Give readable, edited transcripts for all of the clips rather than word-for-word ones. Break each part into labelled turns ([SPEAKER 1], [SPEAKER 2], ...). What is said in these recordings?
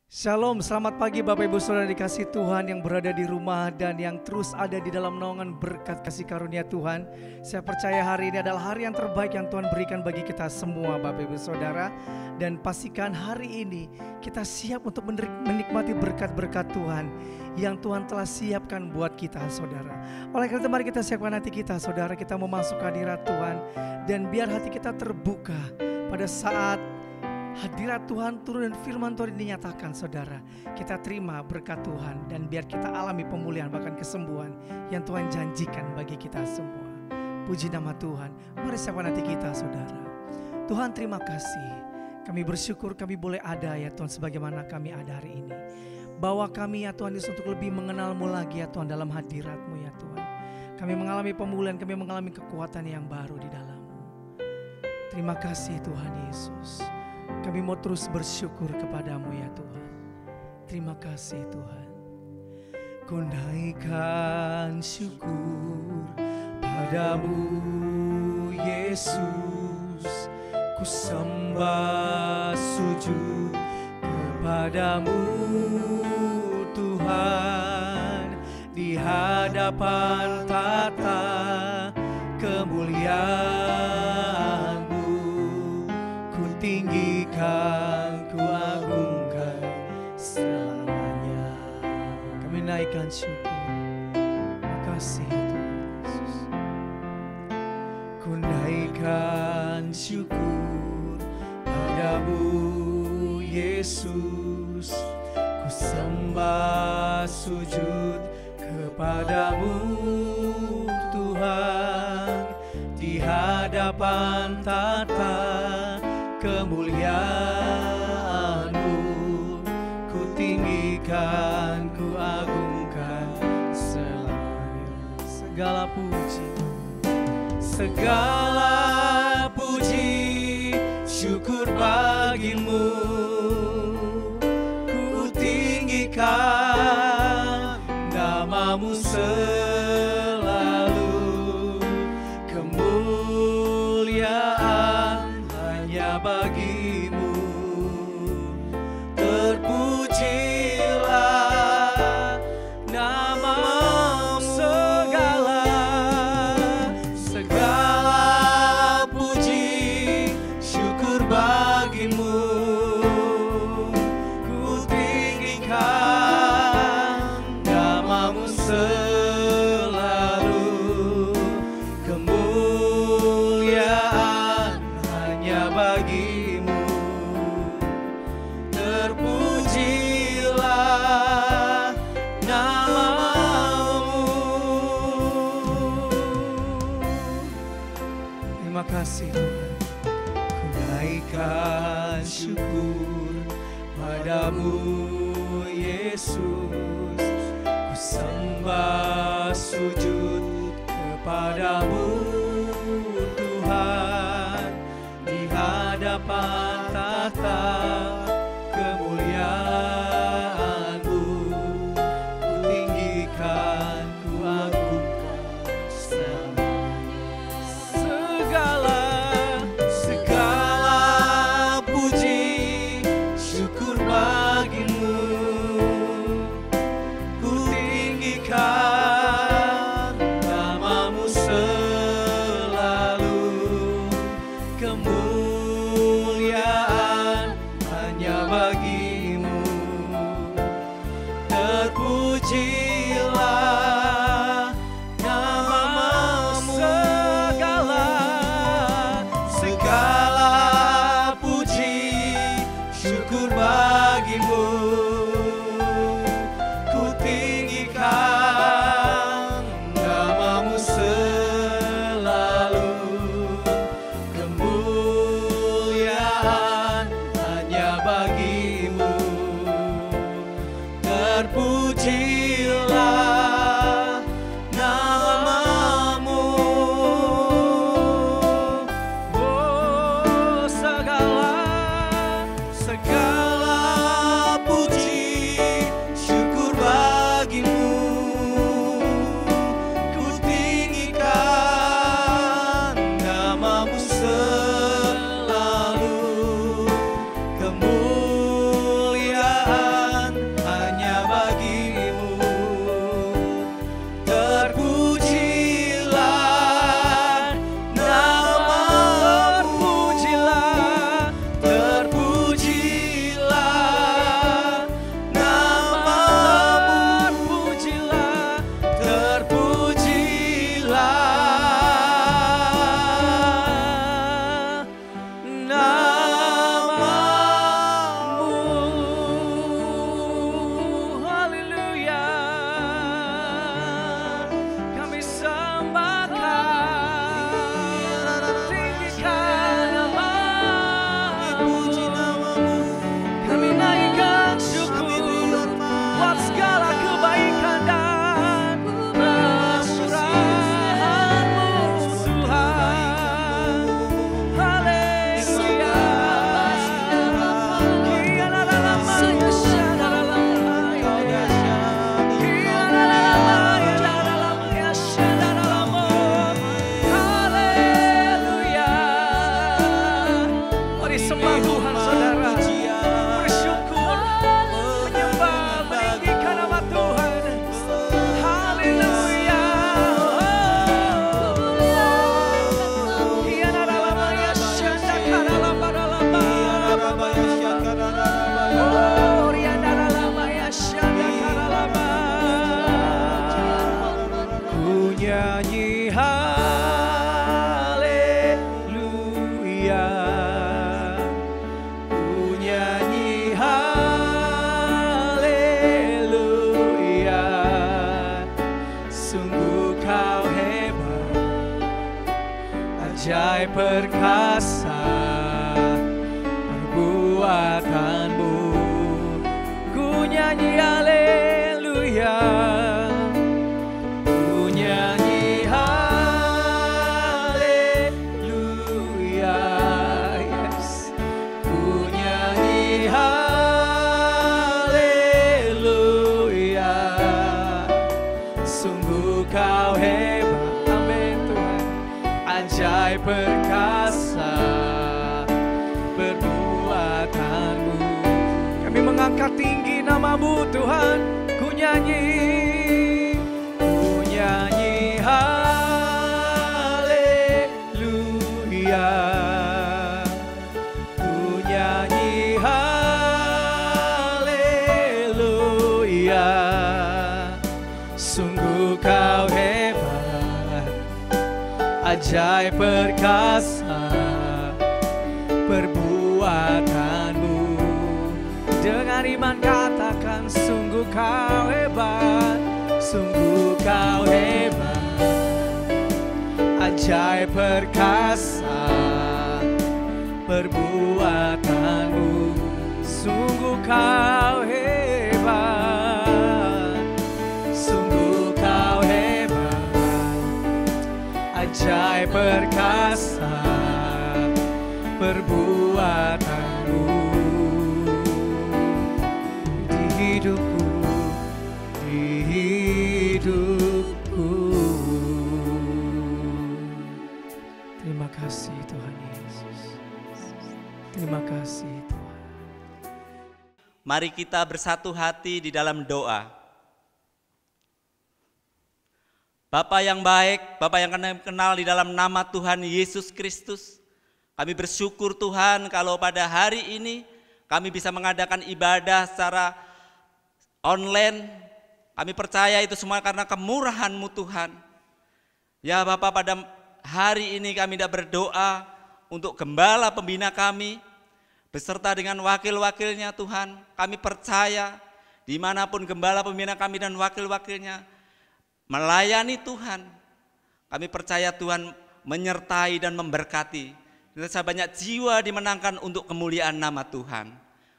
[SPEAKER 1] Shalom, selamat pagi Bapak Ibu Saudara dikasih Tuhan yang berada di rumah dan yang terus ada di dalam naungan berkat kasih karunia Tuhan. Saya percaya hari ini adalah hari yang terbaik yang Tuhan berikan bagi kita semua Bapak Ibu Saudara. Dan pastikan hari ini kita siap untuk menikmati berkat-berkat Tuhan yang Tuhan telah siapkan buat kita saudara. Oleh karena itu mari kita siapkan hati kita saudara, kita memasuki hadirat Tuhan. Dan biar hati kita terbuka pada saat hadirat Tuhan turun dan firman Tuhan dinyatakan saudara. Kita terima berkat Tuhan dan biar kita alami pemulihan bahkan kesembuhan yang Tuhan janjikan bagi kita semua. Puji nama Tuhan. Mari siapkan hati kita saudara. Tuhan terima kasih. Kami bersyukur kami boleh ada ya Tuhan sebagaimana kami ada hari ini. Bawa kami ya Tuhan Yesus untuk lebih mengenal-Mu lagi ya Tuhan dalam hadirat-Mu ya Tuhan. Kami mengalami pemulihan, kami mengalami kekuatan yang baru di dalam-Mu. Terima kasih Tuhan Yesus. Kami mau terus bersyukur kepadamu ya Tuhan. Terima kasih Tuhan. Ku naikkan syukur padamu Yesus. Ku sembah sujud kepadamu Tuhan. Di hadapan tata kemuliaan-Mu ku tinggikan, ku agungkan selamanya. Kami naikkan syukur. Terima kasih Tuhan Yesus. Ku naikkan syukur padamu Yesus. Ku sembah sujud kepadamu Tuhan. Di hadapan tata kemuliaan-Mu ku tinggikan, ku agungkan selamanya. Segala puji, segala puji, syukur bagimu. Ku tinggikan nama-Mu selalu. Kemuliaan hanya bagi-Mu. Terpujilah nama-Mu segala puji, syukur bagi-Mu. Ku tinggikan nama-Mu selalu. Kemuliaan hanya bagi-Mu. Terpujilah nama-Mu. Terima kasih Tuhan. Ku naikkan syukur padamu Yesus. Ku sembah sujud kepadamu Tuhan. Di hadapan tata kemuliaan-Mu ku tinggikan, ku agungkan selamanya. Segala puji, syukur bagi-Mu. Ku tinggikan nama-Mu selalu. Kemuliaan hanya bagi-Mu. Terpujilah nama-Mu. Segala puji, syukur bagi-Mu. Ku tinggikan nama-Mu selalu. Kemuliaan hanya bagi-Mu. Terpujilah nama-Mu. Oh, segala puji, ajaib perkasa perbuatanmu. Ku nyanyi haleluya, ku nyanyi haleluya, yes. Ku nyanyi haleluya, sungguh kau hebat, amin Tuhan. Ajaib perkasa perbuatanmu. Kami mengangkat tinggi nama-Mu Tuhan. Ku nyanyi haleluya, ku nyanyi haleluya, sungguh kau hebat, ajaib perkasa perbuatanmu. Dengan iman katakan, sungguh kau hebat, sungguh kau hebat, ajaib perkasa perbuatanmu. Sungguh kau hebat, sungguh kau hebat, ajaib perkasa perbuatanmu. Hidupku, di hidupku. Terima kasih Tuhan Yesus. Terima kasih Tuhan.
[SPEAKER 2] Mari kita bersatu hati di dalam doa. Bapa yang baik, Bapa yang kami kenal di dalam nama Tuhan Yesus Kristus, kami bersyukur Tuhan kalau pada hari ini kami bisa mengadakan ibadah secara online. Kami percaya itu semua karena kemurahan-Mu Tuhan. Ya Bapa, pada hari ini kami tidak berdoa untuk gembala pembina kami beserta dengan wakil-wakilnya Tuhan. Kami percaya dimanapun gembala pembina kami dan wakil-wakilnya melayani Tuhan, kami percaya Tuhan menyertai dan memberkati. Dan banyak jiwa dimenangkan untuk kemuliaan nama Tuhan.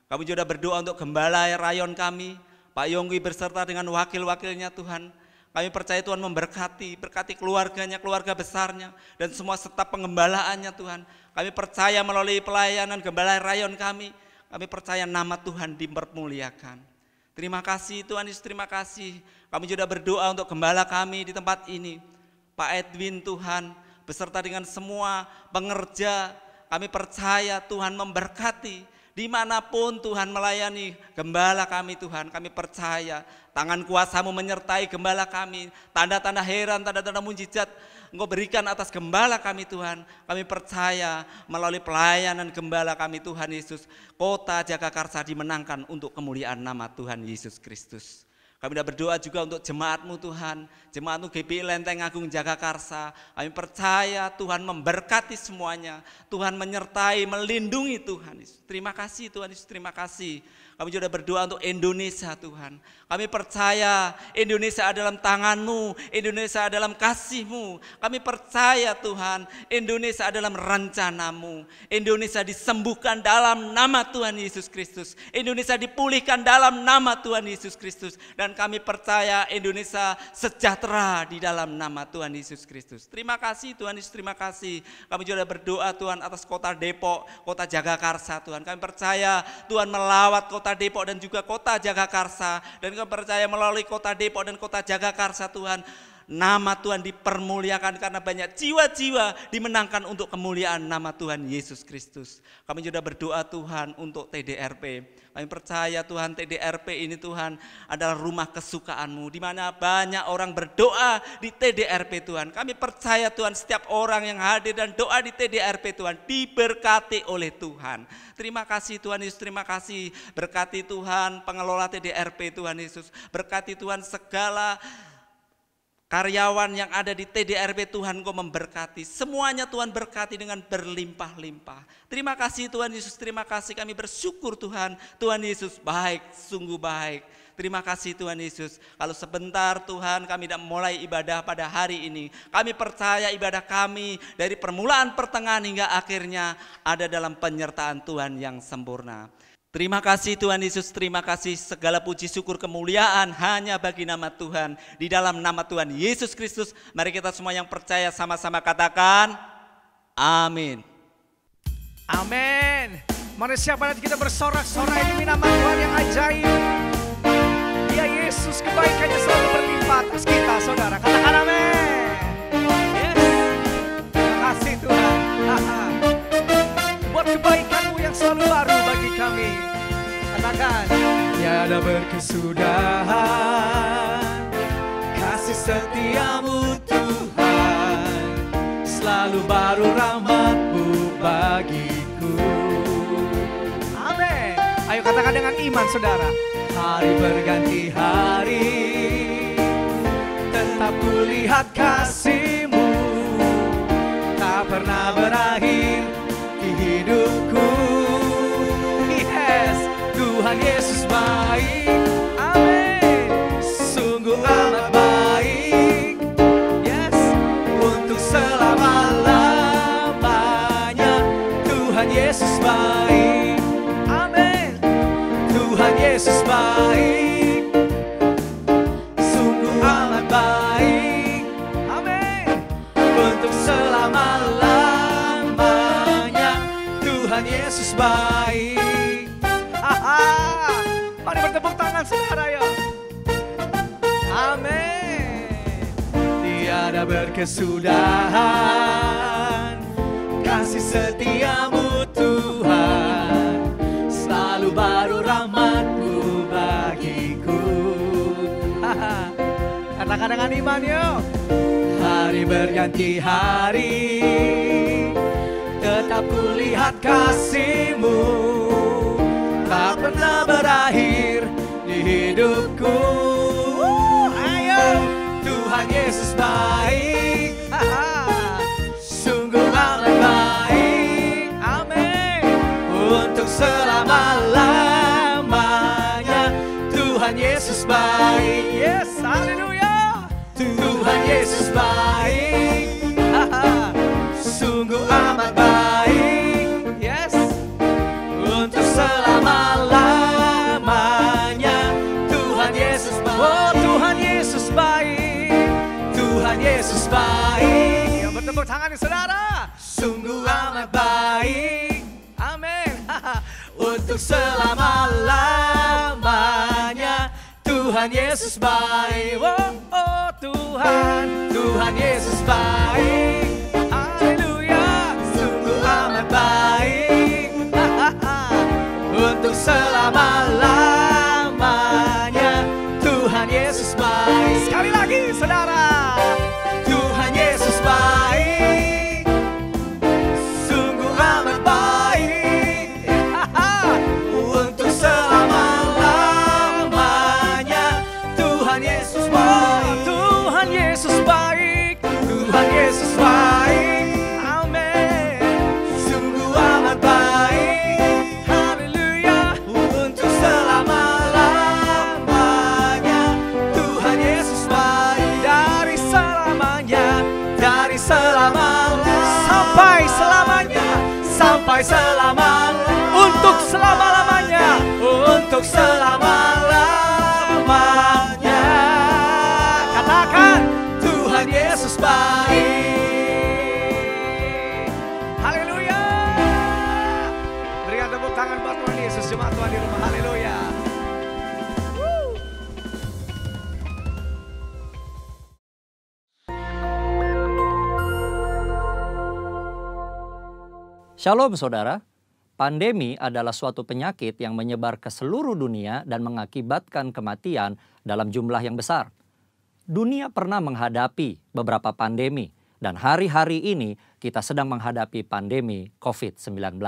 [SPEAKER 2] Kami juga berdoa untuk gembala rayon kami, Pak Yonggi beserta dengan wakil-wakilnya Tuhan. Kami percaya Tuhan memberkati, berkati keluarganya, keluarga besarnya, dan semua staf pengembalaannya Tuhan. Kami percaya melalui pelayanan gembala rayon kami percaya nama Tuhan dipermuliakan. Terima kasih Tuhan Yesus, terima kasih. Kami juga berdoa untuk gembala kami di tempat ini, Pak Edwin Tuhan, beserta dengan semua pengerja. Kami percaya Tuhan memberkati. Dimanapun Tuhan melayani gembala kami Tuhan, kami percaya tangan kuasa-Mu menyertai gembala kami. Tanda-tanda heran, tanda-tanda mujizat Engkau berikan atas gembala kami Tuhan. Kami percaya melalui pelayanan gembala kami Tuhan Yesus, kota Jagakarsa dimenangkan untuk kemuliaan nama Tuhan Yesus Kristus. Kami sudah berdoa juga untuk jemaat-Mu Tuhan, jemaat-Mu GBI Lenteng Agung Jagakarsa. Kami percaya Tuhan memberkati semuanya, Tuhan menyertai, melindungi Tuhan Yesus. Terima kasih Tuhan Yesus, terima kasih. Kami juga berdoa untuk Indonesia Tuhan. Kami percaya Indonesia dalam tangan-Mu, Indonesia dalam kasih-Mu. Kami percaya Tuhan, Indonesia dalam rencana-Mu. Indonesia disembuhkan dalam nama Tuhan Yesus Kristus. Indonesia dipulihkan dalam nama Tuhan Yesus Kristus. Dan kami percaya Indonesia sejahtera di dalam nama Tuhan Yesus Kristus. Terima kasih Tuhan Yesus, terima kasih. Kami juga berdoa Tuhan atas kota Depok, kota Jagakarsa Tuhan. Kami percaya Tuhan melawat kota Depok dan juga kota Jagakarsa. Dan kami percaya melalui kota Depok dan kota Jagakarsa Tuhan, nama Tuhan dipermuliakan karena banyak jiwa-jiwa dimenangkan untuk kemuliaan nama Tuhan Yesus Kristus. Kami juga berdoa Tuhan untuk TDRP. Kami percaya Tuhan TDRP ini Tuhan adalah rumah kesukaan-Mu, di mana banyak orang berdoa di TDRP Tuhan. Kami percaya Tuhan setiap orang yang hadir dan doa di TDRP Tuhan diberkati oleh Tuhan. Terima kasih Tuhan Yesus, terima kasih. Berkati Tuhan pengelola TDRP Tuhan Yesus. Berkati Tuhan segala karyawan yang ada di TDRP Tuhan Engkau memberkati. Semuanya Tuhan berkati dengan berlimpah-limpah. Terima kasih Tuhan Yesus, terima kasih, kami bersyukur Tuhan. Tuhan Yesus baik, sungguh baik. Terima kasih Tuhan Yesus. Kalau sebentar Tuhan kami tidak mulai ibadah pada hari ini, kami percaya ibadah kami dari permulaan, pertengahan hingga akhirnya ada dalam penyertaan Tuhan yang sempurna. Terima kasih Tuhan Yesus, terima kasih, segala puji syukur kemuliaan hanya bagi nama Tuhan. Di dalam nama Tuhan Yesus Kristus, mari kita semua yang percaya sama-sama katakan amin.
[SPEAKER 1] Amin. Mari siapa nanti kita bersorak-sorai demi nama Tuhan yang ajaib. Ya Yesus, kebaikannya selalu berlimpah atas kita, saudara. Katakan amin. Yes. Terima kasih Tuhan. Buat kebaikan-Mu yang selalu baru bagi kami. Katakan, tiada berkesudahan kasih setia-Mu Tuhan, selalu baru rahmat-Mu bagiku. Amin. Ayo katakan dengan iman, saudara. Hari berganti hari, tetap kulihat kasih-Mu, tak pernah berakhir di hidupku. Yes, Tuhan Yesus baik. Amin. Sungguh amat baik. Yes, untuk selama-lamanya Tuhan Yesus baik. Amin. Tuhan Yesus baik. Sungguh amat baik. Amin. Untuk selama-lamanya Tuhan Yesus baik. Mari bertepuk tangan saudara ya. Amin. Tiada berkesudahan kasih setia-Mu Tuhan, selalu baru rahmat-Mu bagiku. Katakan dengan iman yuk. Hari berganti hari, tetap kulihat kasih-Mu, tak pernah berakhir di hidupku. Ayo, Tuhan Yesus baik. Sungguh amat baik. Amin. Untuk selama-lamanya Tuhan Yesus baik. Yes, haleluya. Tuhan Yesus baik. Sungguh amat baik. Yes. Untuk selama-lamanya Tuhan Yesus baik. Oh, Tuhan Yesus baik. Tuhan Yesus baik. Yang bertepuk tangan saudara. Sungguh amat baik. Amin. Untuk selama-lamanya Tuhan Yesus baik. Oh, oh Tuhan, Tuhan Yesus baik. Haleluya. Sungguh amat baik. Untuk selama-lamanya Tuhan Yesus baik. Sekali lagi saudara. Tuhan Yesus baik. Sungguh amat baik. Untuk selama-lamanya Tuhan Yesus baik. Tuhan Yesus baik. Tuhan Yesus baik. Amin. Sungguh amat baik. Haleluya. Untuk selama-lamanya Tuhan Yesus baik. Dari selamanya, dari selamanya sampai selamanya, sampai selamanya, untuk selama-lamanya, untuk selama-lamanya. Katakan, Tuhan Yesus baik. Haleluya. Berikan tepuk tangan buat Tuhan Yesus, jemaat Tuhan di rumah. Haleluya.
[SPEAKER 3] Shalom saudara, pandemi adalah suatu penyakit yang menyebar ke seluruh dunia dan mengakibatkan kematian dalam jumlah yang besar. Dunia pernah menghadapi beberapa pandemi dan hari-hari ini kita sedang menghadapi pandemi COVID-19.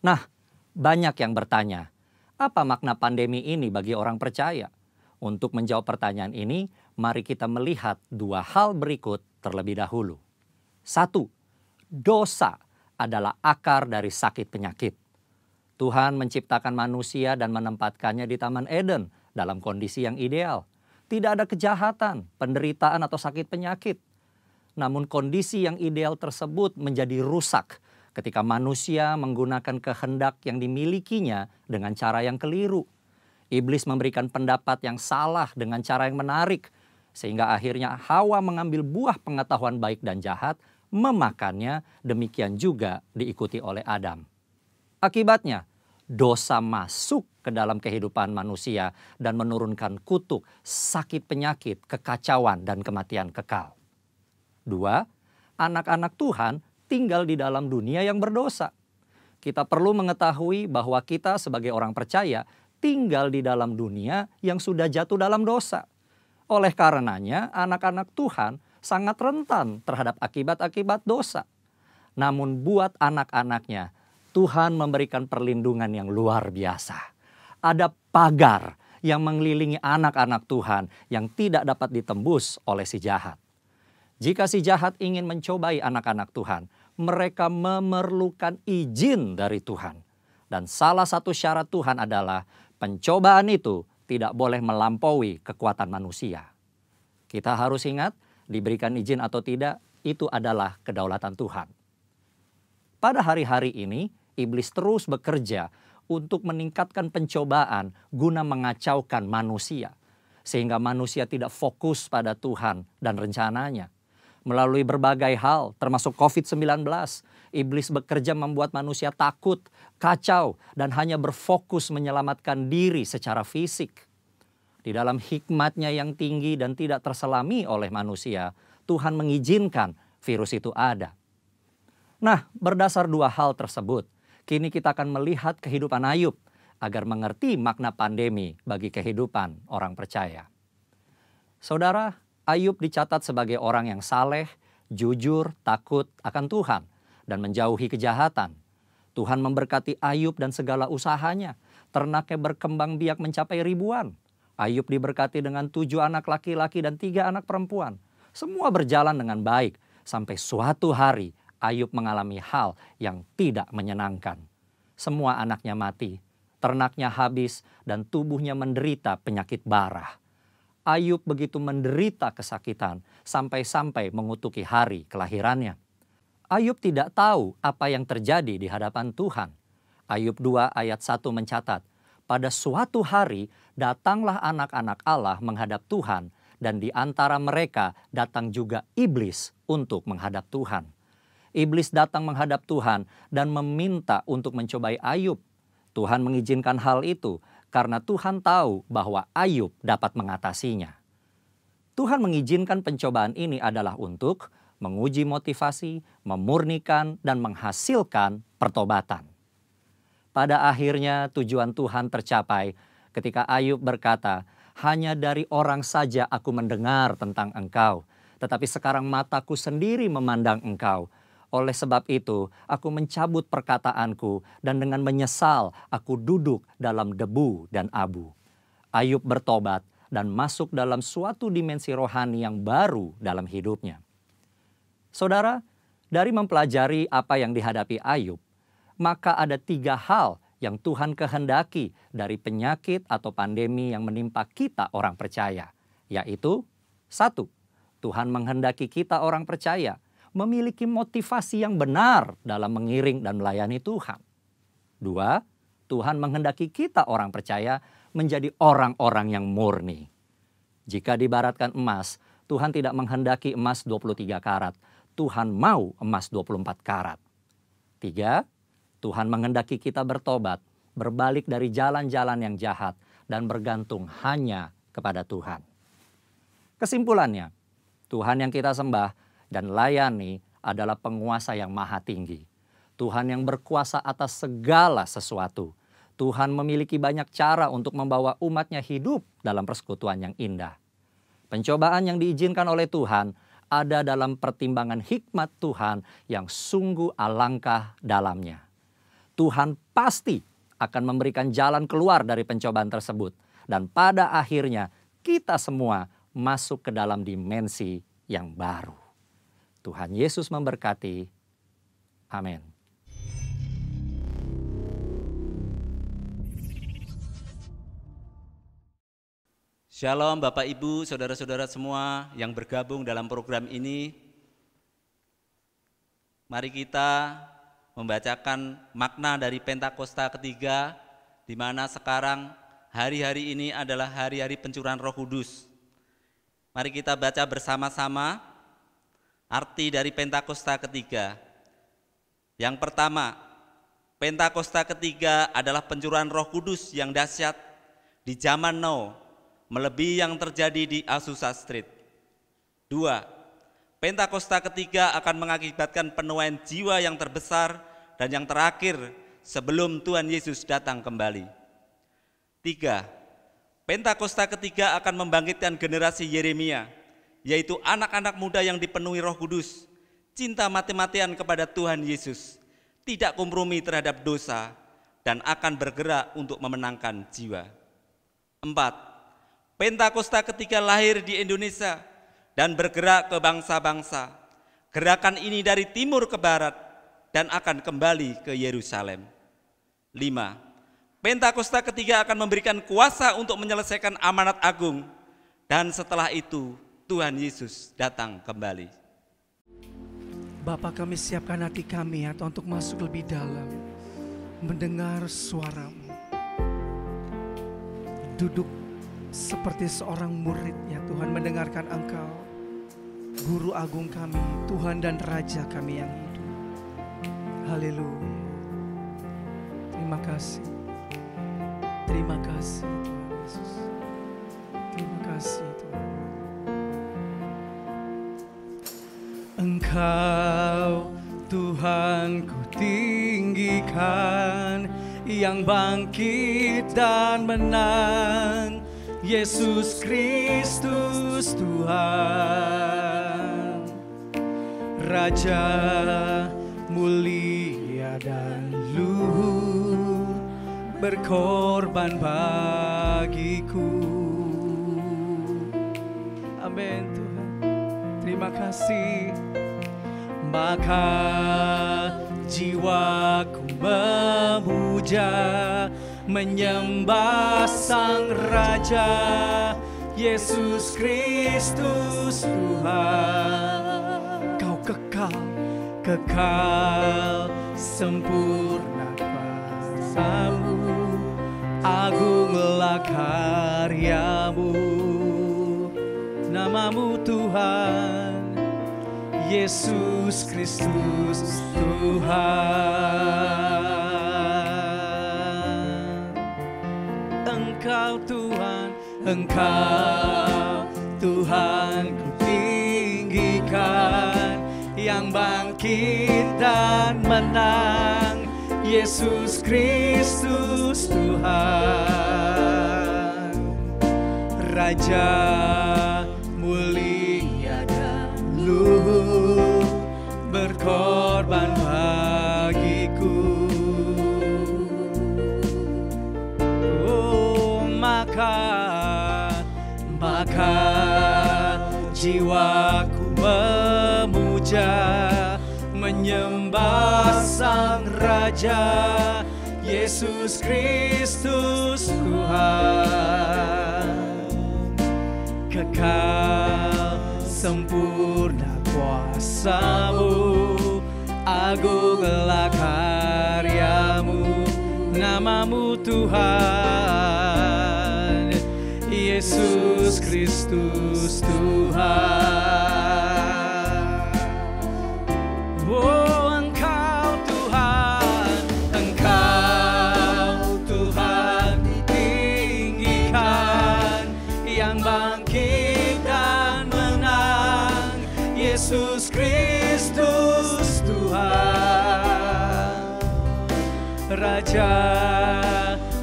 [SPEAKER 3] Nah, banyak yang bertanya, apa makna pandemi ini bagi orang percaya? Untuk menjawab pertanyaan ini, mari kita melihat dua hal berikut terlebih dahulu. 1. Dosa adalah akar dari sakit penyakit. Tuhan menciptakan manusia dan menempatkannya di Taman Eden dalam kondisi yang ideal. Tidak ada kejahatan, penderitaan atau sakit penyakit. Namun kondisi yang ideal tersebut menjadi rusak ketika manusia menggunakan kehendak yang dimilikinya dengan cara yang keliru. Iblis memberikan pendapat yang salah dengan cara yang menarik, sehingga akhirnya Hawa mengambil buah pengetahuan baik dan jahat, memakannya, demikian juga diikuti oleh Adam. Akibatnya, dosa masuk ke dalam kehidupan manusia dan menurunkan kutuk, sakit penyakit, kekacauan, dan kematian kekal. 2. Anak-anak Tuhan tinggal di dalam dunia yang berdosa. Kita perlu mengetahui bahwa kita sebagai orang percaya tinggal di dalam dunia yang sudah jatuh dalam dosa. Oleh karenanya, anak-anak Tuhan sangat rentan terhadap akibat-akibat dosa. Namun buat anak-anaknya, Tuhan memberikan perlindungan yang luar biasa. Ada pagar yang mengelilingi anak-anak Tuhan yang tidak dapat ditembus oleh si jahat. Jika si jahat ingin mencobai anak-anak Tuhan, mereka memerlukan izin dari Tuhan. Dan salah satu syarat Tuhan adalah pencobaan itu tidak boleh melampaui kekuatan manusia. Kita harus ingat, diberikan izin atau tidak, itu adalah kedaulatan Tuhan. Pada hari-hari ini, iblis terus bekerja untuk meningkatkan pencobaan guna mengacaukan manusia. Sehingga manusia tidak fokus pada Tuhan dan rencananya. Melalui berbagai hal, termasuk COVID-19, iblis bekerja membuat manusia takut, kacau, dan hanya berfokus menyelamatkan diri secara fisik. Di dalam hikmatnya yang tinggi dan tidak terselami oleh manusia, Tuhan mengizinkan virus itu ada. Nah, berdasar dua hal tersebut, kini kita akan melihat kehidupan Ayub agar mengerti makna pandemi bagi kehidupan orang percaya. Saudara, Ayub dicatat sebagai orang yang saleh, jujur, takut akan Tuhan, dan menjauhi kejahatan. Tuhan memberkati Ayub dan segala usahanya. Ternaknya berkembang biak mencapai ribuan. Ayub diberkati dengan 7 anak laki-laki dan 3 anak perempuan. Semua berjalan dengan baik sampai suatu hari Ayub mengalami hal yang tidak menyenangkan. Semua anaknya mati, ternaknya habis, dan tubuhnya menderita penyakit bara. Ayub begitu menderita kesakitan sampai-sampai mengutuki hari kelahirannya. Ayub tidak tahu apa yang terjadi di hadapan Tuhan. Ayub 2 ayat 1 mencatat, pada suatu hari datanglah anak-anak Allah menghadap Tuhan, dan di antara mereka datang juga iblis untuk menghadap Tuhan. Iblis datang menghadap Tuhan dan meminta untuk mencobai Ayub. Tuhan mengizinkan hal itu karena Tuhan tahu bahwa Ayub dapat mengatasinya. Tuhan mengizinkan pencobaan ini adalah untuk menguji motivasi, memurnikan, dan menghasilkan pertobatan. Pada akhirnya tujuan Tuhan tercapai ketika Ayub berkata, hanya dari orang saja aku mendengar tentang engkau, tetapi sekarang mataku sendiri memandang engkau. Oleh sebab itu, aku mencabut perkataanku dan dengan menyesal aku duduk dalam debu dan abu. Ayub bertobat dan masuk dalam suatu dimensi rohani yang baru dalam hidupnya. Saudara, dari mempelajari apa yang dihadapi Ayub, maka ada 3 hal yang Tuhan kehendaki dari penyakit atau pandemi yang menimpa kita orang percaya. Yaitu, 1. Tuhan menghendaki kita orang percaya memiliki motivasi yang benar dalam mengiring dan melayani Tuhan. 2. Tuhan menghendaki kita orang percaya menjadi orang-orang yang murni. Jika diibaratkan emas, Tuhan tidak menghendaki emas 23 karat. Tuhan mau emas 24 karat. 3. Tuhan menghendaki kita bertobat, berbalik dari jalan-jalan yang jahat, dan bergantung hanya kepada Tuhan. Kesimpulannya, Tuhan yang kita sembah dan layani adalah penguasa yang maha tinggi. Tuhan yang berkuasa atas segala sesuatu. Tuhan memiliki banyak cara untuk membawa umatnya hidup dalam persekutuan yang indah. Pencobaan yang diizinkan oleh Tuhan ada dalam pertimbangan hikmat Tuhan yang sungguh alangkah dalamnya. Tuhan pasti akan memberikan jalan keluar dari pencobaan tersebut. Dan pada akhirnya kita semua masuk ke dalam dimensi yang baru. Tuhan Yesus memberkati. Amin.
[SPEAKER 2] Shalom Bapak Ibu, saudara-saudara semua yang bergabung dalam program ini. Mari kita membacakan makna dari Pentakosta ketiga, di mana sekarang hari-hari ini adalah hari-hari pencurahan Roh Kudus. Mari kita baca bersama-sama arti dari Pentakosta ketiga. Yang pertama, Pentakosta ketiga adalah pencurahan Roh Kudus yang dahsyat di zaman now, melebihi yang terjadi di Azusa Street. 2. Pentakosta ketiga akan mengakibatkan penuaian jiwa yang terbesar dan yang terakhir sebelum Tuhan Yesus datang kembali. 3. Pentakosta ketiga akan membangkitkan generasi Yeremia, yaitu anak-anak muda yang dipenuhi Roh Kudus, cinta mati-matian kepada Tuhan Yesus, tidak kompromi terhadap dosa, dan akan bergerak untuk memenangkan jiwa. 4. Pentakosta ketiga lahir di Indonesia dan bergerak ke bangsa-bangsa. Gerakan ini dari timur ke barat dan akan kembali ke Yerusalem. 5. Pentakosta ketiga akan memberikan kuasa untuk menyelesaikan amanat agung, dan setelah itu Tuhan Yesus datang kembali.
[SPEAKER 1] Bapa, kami siapkan hati kami ya Tuhan untuk masuk lebih dalam, mendengar suara-Mu. Duduk seperti seorang murid ya Tuhan, mendengarkan Engkau, Guru Agung kami, Tuhan dan Raja kami yang hidup. Haleluya. Terima kasih. Terima kasih Tuhan Yesus. Terima kasih Tuhan. Engkau Tuhan ku tinggikan, yang bangkit dan menang, Yesus Kristus Tuhan, Raja mulia dan luhur, berkorban bagiku. Amin Tuhan, terima kasih. Maka jiwaku memuja, menyembah Sang Raja, Yesus Kristus Tuhan. Kau kekal, kekal, sempurna kuasa-Mu, agunglah karya-Mu. Nama-Mu Tuhan, Yesus Kristus Tuhan. Engkau Tuhan, Engkau Tuhan ku tinggikan, yang bangkit dan menang, Yesus Kristus Tuhan, Raja mulia dan luhur, berkorban bagiku. Oh, maka jiwaku memuja, menyembah Sang Raja, Yesus Kristus Tuhan. Kekal, sempurna kuasa-Mu, agunglah karya-Mu. Nama-Mu Tuhan, Yesus Kristus Tuhan. Oh, Engkau Tuhan, Engkau Tuhan ditinggikan, yang bangkit dan menang, Yesus Kristus Tuhan, Raja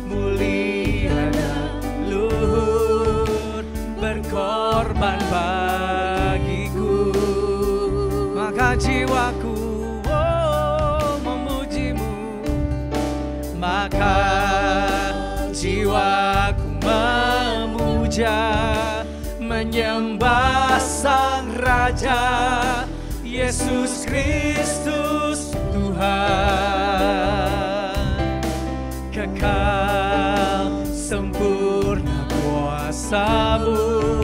[SPEAKER 1] mulia dan luhur, berkorban bagiku. Maka jiwaku memuji-Mu, maka jiwaku memuja, menyembah Sang Raja, Yesus Kristus Tuhan. Kekal sempurna kuasa-Mu,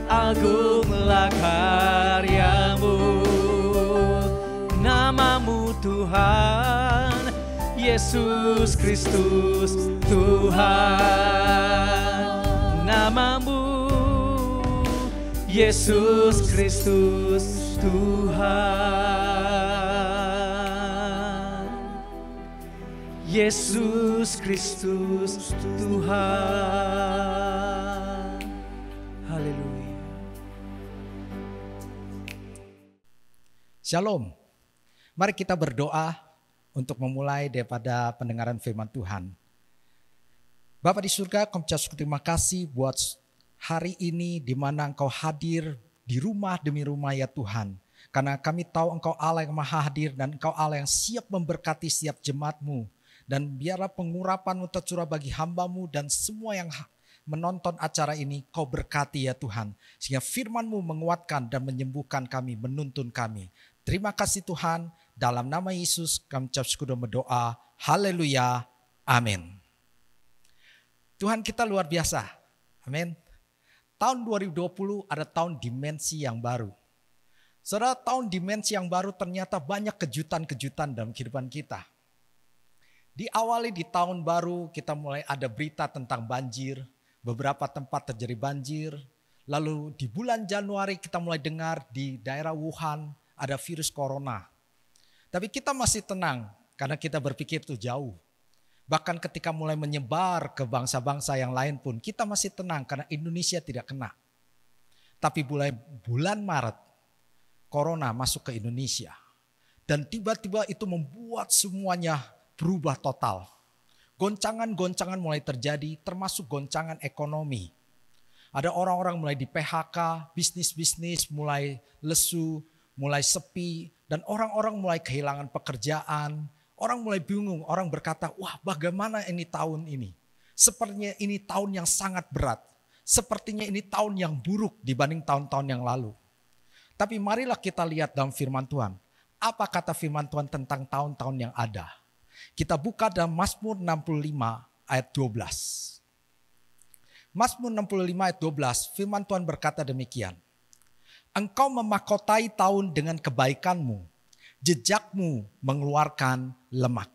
[SPEAKER 1] agunglah karya-Mu. Nama-Mu Tuhan, Yesus Kristus Tuhan. Nama-Mu Yesus Kristus Tuhan. Yesus Kristus Tuhan. Haleluya.
[SPEAKER 4] Shalom. Mari kita berdoa untuk memulai daripada pendengaran firman Tuhan. Bapa di surga, kami ucap terima kasih buat hari ini di mana Engkau hadir di rumah demi rumah ya Tuhan. Karena kami tahu Engkau Allah yang maha hadir dan Engkau Allah yang siap memberkati setiap jemaat-Mu. Dan biarlah pengurapan-Mu tercurah bagi hamba-Mu dan semua yang menonton acara ini Kau berkati ya Tuhan. Sehingga firman-Mu menguatkan dan menyembuhkan kami, menuntun kami. Terima kasih Tuhan. Dalam nama Yesus kami ucap syukur dan berdoa. Haleluya. Amin. Tuhan kita luar biasa. Amin. Tahun 2020 ada tahun dimensi yang baru. Saudara, tahun dimensi yang baru ternyata banyak kejutan-kejutan dalam kehidupan kita. Diawali di tahun baru kita mulai ada berita tentang banjir. Beberapa tempat terjadi banjir. Lalu di bulan Januari kita mulai dengar di daerah Wuhan ada virus corona. Tapi kita masih tenang karena kita berpikir itu jauh. Bahkan ketika mulai menyebar ke bangsa-bangsa yang lain pun kita masih tenang karena Indonesia tidak kena. Tapi mulai bulan Maret corona masuk ke Indonesia. Dan tiba-tiba itu membuat semuanya berubah total. Goncangan-goncangan mulai terjadi termasuk goncangan ekonomi. Ada orang-orang mulai di PHK, bisnis-bisnis mulai lesu, mulai sepi. Dan orang-orang mulai kehilangan pekerjaan. Orang mulai bingung, orang berkata, wah bagaimana ini tahun ini? Sepertinya ini tahun yang sangat berat. Sepertinya ini tahun yang buruk dibanding tahun-tahun yang lalu. Tapi marilah kita lihat dalam firman Tuhan. Apa kata firman Tuhan tentang tahun-tahun yang ada? Kita buka dalam Mazmur 65 ayat 12. Mazmur 65 ayat 12, firman Tuhan berkata demikian. Engkau memahkotai tahun dengan kebaikan-Mu, jejakmu mengeluarkan lemak.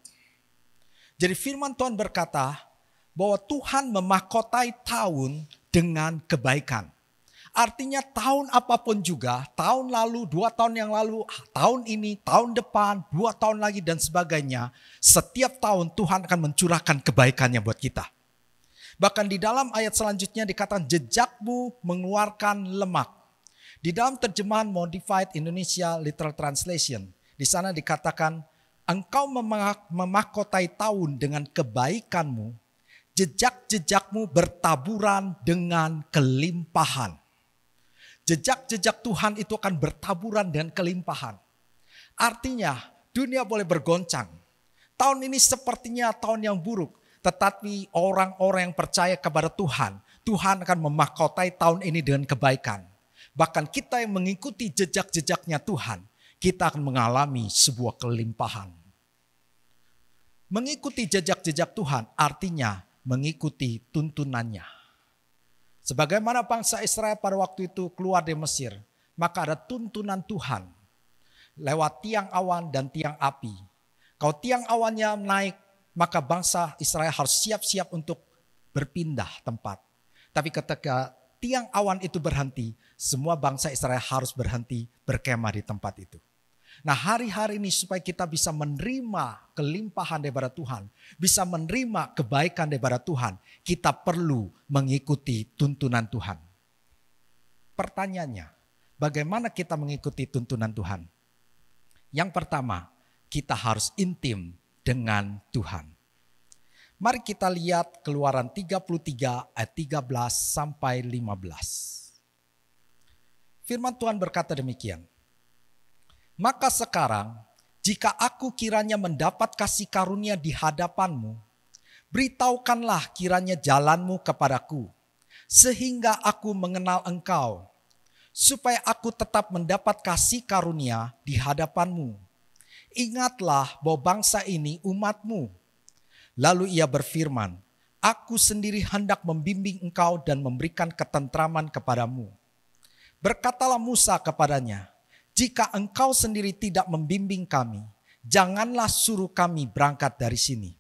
[SPEAKER 4] Jadi firman Tuhan berkata bahwa Tuhan memahkotai tahun dengan kebaikan. Artinya tahun apapun juga, tahun lalu, 2 tahun yang lalu, tahun ini, tahun depan, 2 tahun lagi dan sebagainya. Setiap tahun Tuhan akan mencurahkan kebaikannya buat kita. Bahkan di dalam ayat selanjutnya dikatakan jejakmu mengeluarkan lemak. Di dalam terjemahan Modified Indonesia Literal Translation, di sana dikatakan, engkau memahkotai tahun dengan kebaikan-Mu, jejak-jejakmu bertaburan dengan kelimpahan. Jejak-jejak Tuhan itu akan bertaburan dengan kelimpahan. Artinya dunia boleh bergoncang. Tahun ini sepertinya tahun yang buruk, tetapi orang-orang yang percaya kepada Tuhan, Tuhan akan memahkotai tahun ini dengan kebaikan. Bahkan kita yang mengikuti jejak-jejaknya Tuhan, kita akan mengalami sebuah kelimpahan. Mengikuti jejak-jejak Tuhan artinya mengikuti tuntunannya. Sebagaimana bangsa Israel pada waktu itu keluar dari Mesir, maka ada tuntunan Tuhan lewat tiang awan dan tiang api. Kalau tiang awannya naik, maka bangsa Israel harus siap-siap untuk berpindah tempat. Tapi ketika tiang awan itu berhenti, semua bangsa Israel harus berhenti berkemah di tempat itu. Nah, hari-hari ini supaya kita bisa menerima kelimpahan daripada Tuhan, bisa menerima kebaikan daripada Tuhan, kita perlu mengikuti tuntunan Tuhan. Pertanyaannya, bagaimana kita mengikuti tuntunan Tuhan? Yang pertama, kita harus intim dengan Tuhan. Mari kita lihat Keluaran 33 ayat 13 sampai 15. Firman Tuhan berkata demikian. Maka sekarang, jika aku kiranya mendapat kasih karunia di hadapan-Mu, beritahukanlah kiranya jalan-Mu kepadaku, sehingga aku mengenal engkau, supaya aku tetap mendapat kasih karunia di hadapanmu. Ingatlah bahwa bangsa ini umatmu. Lalu ia berfirman, aku sendiri hendak membimbing engkau dan memberikan ketentraman kepadamu. Berkatalah Musa kepadanya, jika engkau sendiri tidak membimbing kami, janganlah suruh kami berangkat dari sini.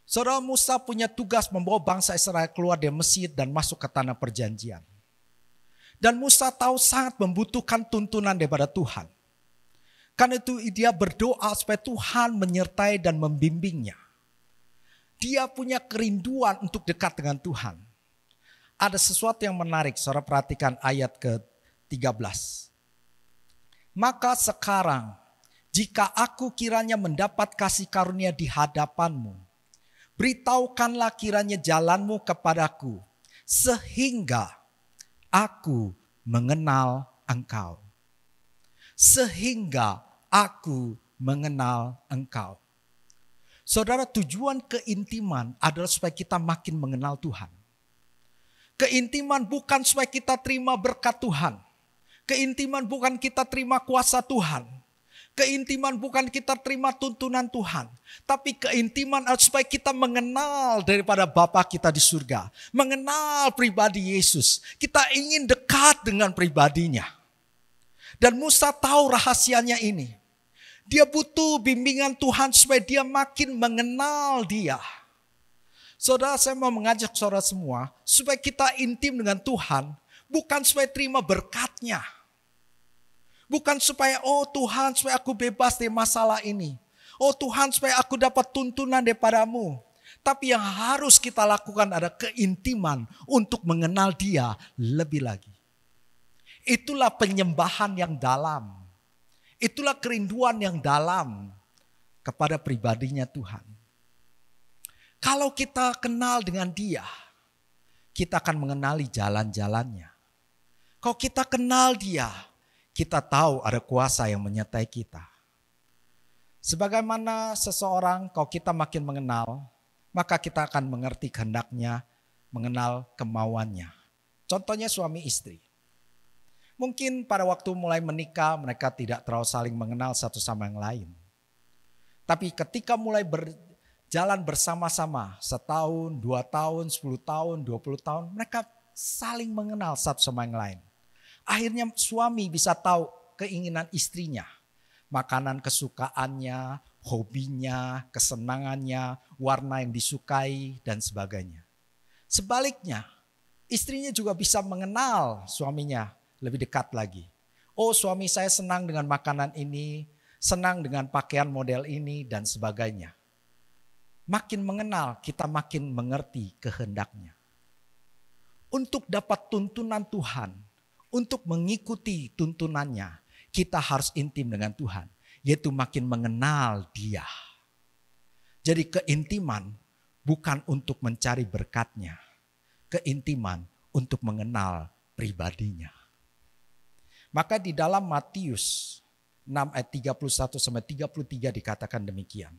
[SPEAKER 4] Saudara, Musa punya tugas membawa bangsa Israel keluar dari Mesir dan masuk ke tanah perjanjian. Dan Musa tahu sangat membutuhkan tuntunan daripada Tuhan. Karena itu dia berdoa supaya Tuhan menyertai dan membimbingnya. Dia punya kerinduan untuk dekat dengan Tuhan. Ada sesuatu yang menarik, saudara perhatikan ayat ke-13. Maka sekarang, jika aku kiranya mendapat kasih karunia di hadapanmu, beritahukanlah kiranya jalanmu kepadaku, sehingga aku mengenal engkau. Sehingga aku mengenal engkau. Saudara, tujuan keintiman adalah supaya kita makin mengenal Tuhan. Keintiman bukan supaya kita terima berkat Tuhan. Keintiman bukan kita terima kuasa Tuhan. Keintiman bukan kita terima tuntunan Tuhan. Tapi keintiman adalah supaya kita mengenal daripada Bapa kita di surga. Mengenal pribadi Yesus. Kita ingin dekat dengan pribadinya. Dan Musa tahu rahasianya ini. Dia butuh bimbingan Tuhan supaya dia makin mengenal dia. Saudara, saya mau mengajak saudara semua supaya kita intim dengan Tuhan. Bukan supaya terima berkatnya. Bukan supaya, oh Tuhan supaya aku bebas dari masalah ini. Oh Tuhan supaya aku dapat tuntunan daripadamu. Tapi yang harus kita lakukan adalah keintiman untuk mengenal dia lebih lagi. Itulah penyembahan yang dalam. Itulah kerinduan yang dalam kepada pribadinya Tuhan. Kalau kita kenal dengan dia, kita akan mengenali jalan-jalannya. Kalau kita kenal dia, kita tahu ada kuasa yang menyertai kita. Sebagaimana seseorang, kalau kita makin mengenal, maka kita akan mengerti kehendaknya, mengenal kemauannya. Contohnya suami istri. Mungkin pada waktu mulai menikah mereka tidak terlalu saling mengenal satu sama yang lain. Tapi ketika mulai berjalan bersama-sama 1 tahun, 2 tahun, 10 tahun, 20 tahun, mereka saling mengenal satu sama yang lain. Akhirnya suami bisa tahu keinginan istrinya, makanan kesukaannya, hobinya, kesenangannya, warna yang disukai dan sebagainya. Sebaliknya, istrinya juga bisa mengenal suaminya lebih dekat lagi. Oh, suami saya senang dengan makanan ini, senang dengan pakaian model ini dan sebagainya. Makin mengenal, kita makin mengerti kehendaknya. Untuk dapat tuntunan Tuhan, untuk mengikuti tuntunannya, kita harus intim dengan Tuhan, yaitu makin mengenal Dia. Jadi keintiman bukan untuk mencari berkatnya, keintiman untuk mengenal pribadinya. Maka di dalam Matius 6 ayat 31 sampai 33 dikatakan demikian.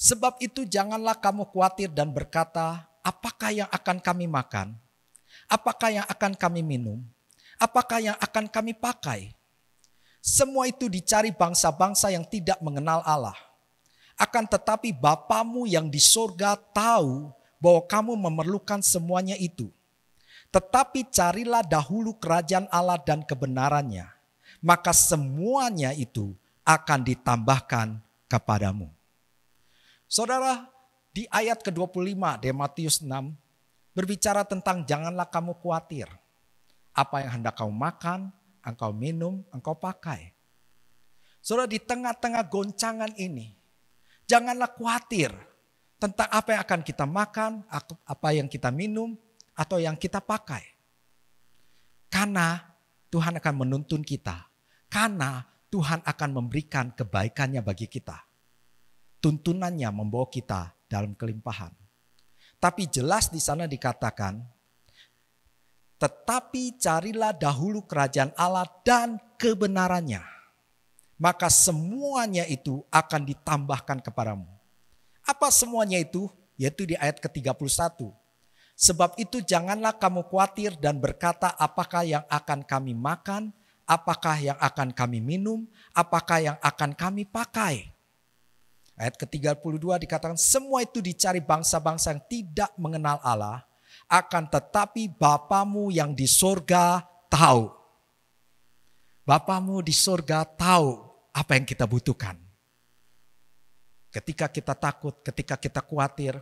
[SPEAKER 4] Sebab itu janganlah kamu khawatir dan berkata, apakah yang akan kami makan? Apakah yang akan kami minum? Apakah yang akan kami pakai? Semua itu dicari bangsa-bangsa yang tidak mengenal Allah. Akan tetapi Bapamu yang di sorga tahu bahwa kamu memerlukan semuanya itu. Tetapi carilah dahulu kerajaan Allah dan kebenarannya, maka semuanya itu akan ditambahkan kepadamu. Saudara, di ayat ke-25 dari Matius 6 berbicara tentang janganlah kamu khawatir. Apa yang hendak kamu makan, engkau minum, engkau pakai. Saudara, di tengah-tengah goncangan ini, janganlah khawatir tentang apa yang akan kita makan, apa yang kita minum, atau yang kita pakai. Karena Tuhan akan menuntun kita. Karena Tuhan akan memberikan kebaikannya bagi kita. Tuntunannya membawa kita dalam kelimpahan. Tapi jelas di sana dikatakan, tetapi carilah dahulu kerajaan Allah dan kebenarannya. Maka semuanya itu akan ditambahkan kepadamu. Apa semuanya itu? Yaitu di ayat ke-31. Sebab itu janganlah kamu khawatir dan berkata apakah yang akan kami makan, apakah yang akan kami minum, apakah yang akan kami pakai. Ayat ke-32 dikatakan semua itu dicari bangsa-bangsa yang tidak mengenal Allah, akan tetapi Bapamu yang di sorga tahu. Bapamu di sorga tahu apa yang kita butuhkan. Ketika kita takut, ketika kita khawatir,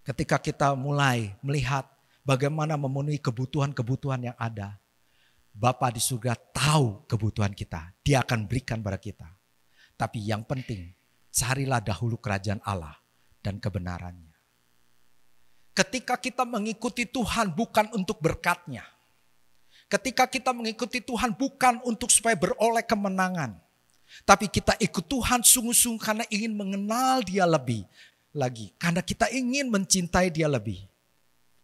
[SPEAKER 4] ketika kita mulai melihat bagaimana memenuhi kebutuhan-kebutuhan yang ada, Bapa di surga tahu kebutuhan kita. Dia akan berikan pada kita. Tapi yang penting, carilah dahulu kerajaan Allah dan kebenarannya. Ketika kita mengikuti Tuhan bukan untuk berkat-Nya. Ketika kita mengikuti Tuhan bukan untuk supaya beroleh kemenangan. Tapi kita ikut Tuhan sungguh-sungguh karena ingin mengenal Dia lebih lagi. Karena kita ingin mencintai Dia lebih.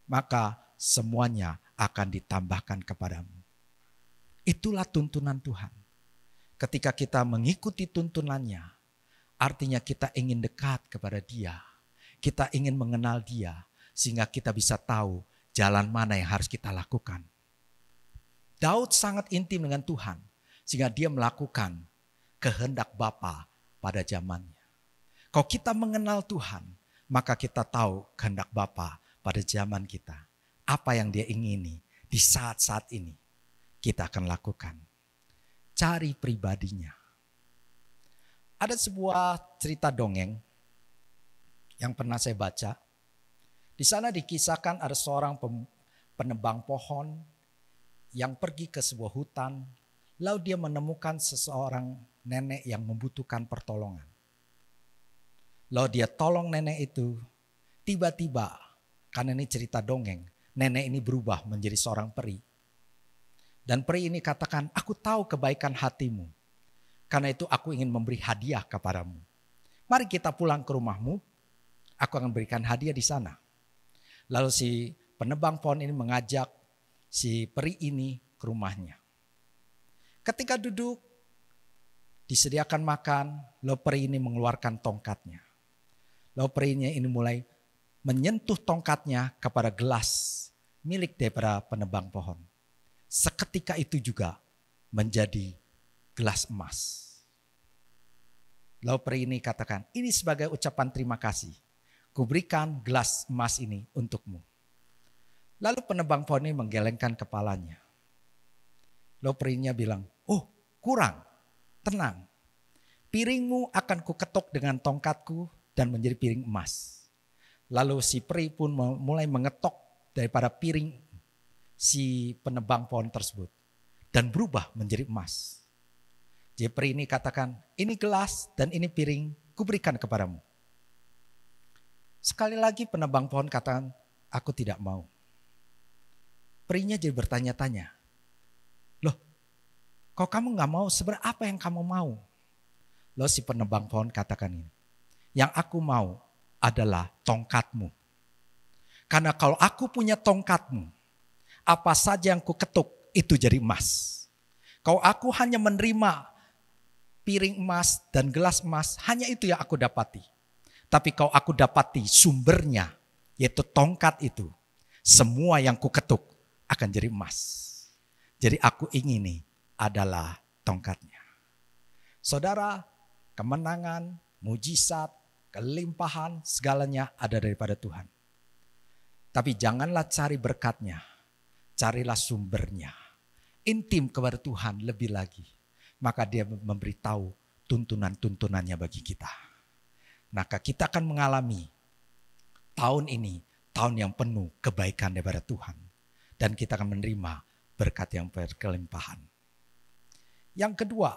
[SPEAKER 4] Maka semuanya akan ditambahkan kepadamu. Itulah tuntunan Tuhan. Ketika kita mengikuti tuntunannya, artinya kita ingin dekat kepada Dia. Kita ingin mengenal Dia. Sehingga kita bisa tahu jalan mana yang harus kita lakukan. Daud sangat intim dengan Tuhan. Sehingga dia melakukan kehendak Bapa pada zamannya. Kalau kita mengenal Tuhan, maka kita tahu kehendak Bapa pada zaman kita. Apa yang Dia ingini di saat-saat ini kita akan lakukan. Cari pribadinya. Ada sebuah cerita dongeng yang pernah saya baca. Di sana dikisahkan ada seorang penebang pohon yang pergi ke sebuah hutan. Lalu dia menemukan seseorang nenek yang membutuhkan pertolongan. Lalu dia tolong nenek itu. Tiba-tiba, karena ini cerita dongeng, nenek ini berubah menjadi seorang peri. Dan peri ini katakan, aku tahu kebaikan hatimu. Karena itu aku ingin memberi hadiah kepadamu. Mari kita pulang ke rumahmu, aku akan berikan hadiah di sana. Lalu si penebang pohon ini mengajak si peri ini ke rumahnya. Ketika duduk, disediakan makan, lalu peri ini mengeluarkan tongkatnya. Lalu perinya ini mulai menyentuh tongkatnya kepada gelas milik daripada penebang pohon. Seketika itu juga menjadi gelas emas. Lalu peri ini katakan, ini sebagai ucapan terima kasih. Kuberikan gelas emas ini untukmu. Lalu penebang pohon ini menggelengkan kepalanya. Lalu perinya bilang, oh kurang, tenang. Piringmu akan kuketuk dengan tongkatku dan menjadi piring emas. Lalu si peri pun mulai mengetok daripada piring si penebang pohon tersebut. Dan berubah menjadi emas. Jadi peri ini katakan, ini gelas dan ini piring kuberikan kepadamu. Sekali lagi penebang pohon katakan, aku tidak mau. Perinya jadi bertanya-tanya, loh kok kamu gak mau, sebenarnya apa yang kamu mau? Lalu si penebang pohon katakan ini, yang aku mau adalah tongkatmu. Karena kalau aku punya tongkatmu, apa saja yang ku ketuk itu jadi emas. Kalau aku hanya menerima piring emas dan gelas emas, hanya itu yang aku dapati. Tapi kalau aku dapati sumbernya, yaitu tongkat itu, semua yang ku ketuk akan jadi emas. Jadi aku ingini adalah tongkatnya. Saudara, kemenangan, mujizat, kelimpahan, segalanya ada daripada Tuhan. Tapi janganlah cari berkatnya, carilah sumbernya. Intim kepada Tuhan lebih lagi. Maka Dia memberitahu tuntunan-tuntunannya bagi kita. Maka kita akan mengalami tahun ini, tahun yang penuh kebaikan daripada Tuhan. Dan kita akan menerima berkat yang berkelimpahan. Yang kedua,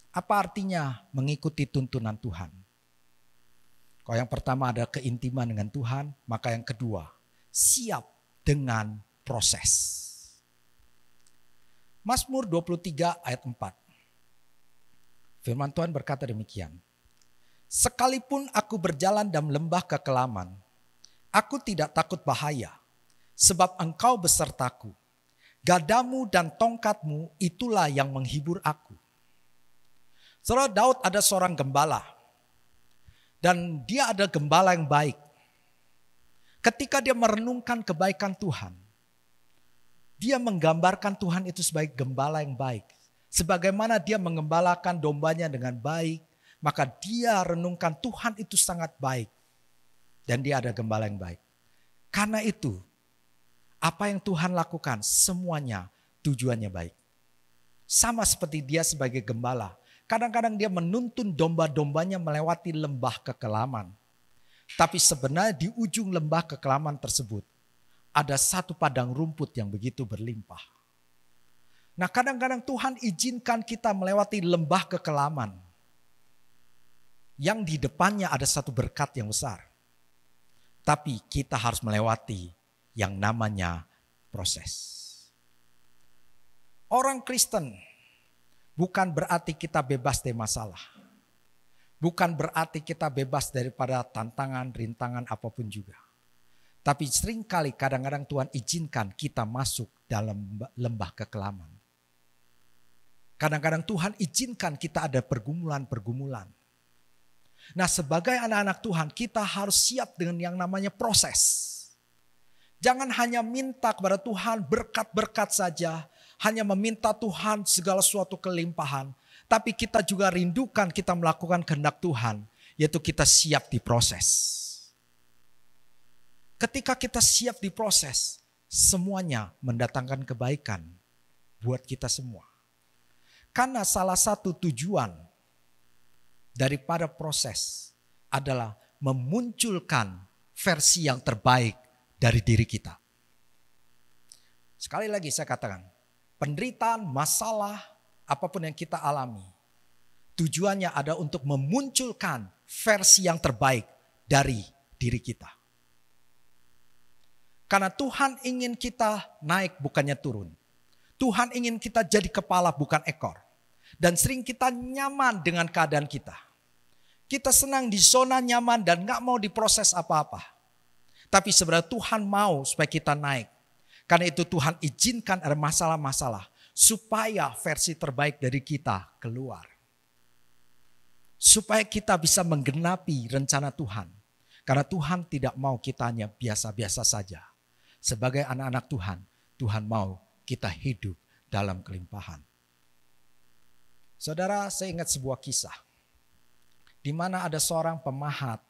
[SPEAKER 4] apa artinya mengikuti tuntunan Tuhan? Kalau yang pertama ada keintiman dengan Tuhan, maka yang kedua, siap dengan proses. Mazmur 23 ayat 4. Firman Tuhan berkata demikian. Sekalipun aku berjalan dalam lembah kekelaman, aku tidak takut bahaya, sebab Engkau besertaku. Gadamu dan tongkatmu itulah yang menghibur aku. Saudara, Daud ada seorang gembala. Dan dia ada gembala yang baik. Ketika dia merenungkan kebaikan Tuhan, dia menggambarkan Tuhan itu sebagai gembala yang baik. Sebagaimana dia mengembalakan dombanya dengan baik, maka dia renungkan Tuhan itu sangat baik. Dan dia ada gembala yang baik. Karena itu, apa yang Tuhan lakukan semuanya tujuannya baik. Sama seperti dia sebagai gembala. Kadang-kadang dia menuntun domba-dombanya melewati lembah kekelaman. Tapi sebenarnya di ujung lembah kekelaman tersebut ada satu padang rumput yang begitu berlimpah. Nah, kadang-kadang Tuhan izinkan kita melewati lembah kekelaman. Yang di depannya ada satu berkat yang besar. Tapi kita harus melewati yang namanya proses. Orang Kristen bukan berarti kita bebas dari masalah. Bukan berarti kita bebas daripada tantangan, rintangan apapun juga. Tapi seringkali kadang-kadang Tuhan izinkan kita masuk dalam lembah kekelaman. Kadang-kadang Tuhan izinkan kita ada pergumulan-pergumulan. Nah, sebagai anak-anak Tuhan kita harus siap dengan yang namanya proses. Jangan hanya minta kepada Tuhan berkat-berkat saja. Hanya meminta Tuhan segala suatu kelimpahan. Tapi kita juga rindukan kita melakukan kehendak Tuhan. Yaitu kita siap diproses. Ketika kita siap diproses, semuanya mendatangkan kebaikan buat kita semua. Karena salah satu tujuan daripada proses adalah memunculkan versi yang terbaik dari diri kita. Sekali lagi saya katakan, penderitaan, masalah, apapun yang kita alami, tujuannya ada untuk memunculkan versi yang terbaik dari diri kita. Karena Tuhan ingin kita naik bukannya turun. Tuhan ingin kita jadi kepala bukan ekor. Dan sering kita nyaman dengan keadaan kita. Kita senang di zona nyaman dan gak mau diproses apa-apa. Tapi sebenarnya Tuhan mau supaya kita naik. Karena itu Tuhan izinkan ada masalah-masalah. Supaya versi terbaik dari kita keluar. Supaya kita bisa menggenapi rencana Tuhan. Karena Tuhan tidak mau kita hanya biasa-biasa saja. Sebagai anak-anak Tuhan, Tuhan mau kita hidup dalam kelimpahan. Saudara, saya ingat sebuah kisah. Di mana ada seorang pemahat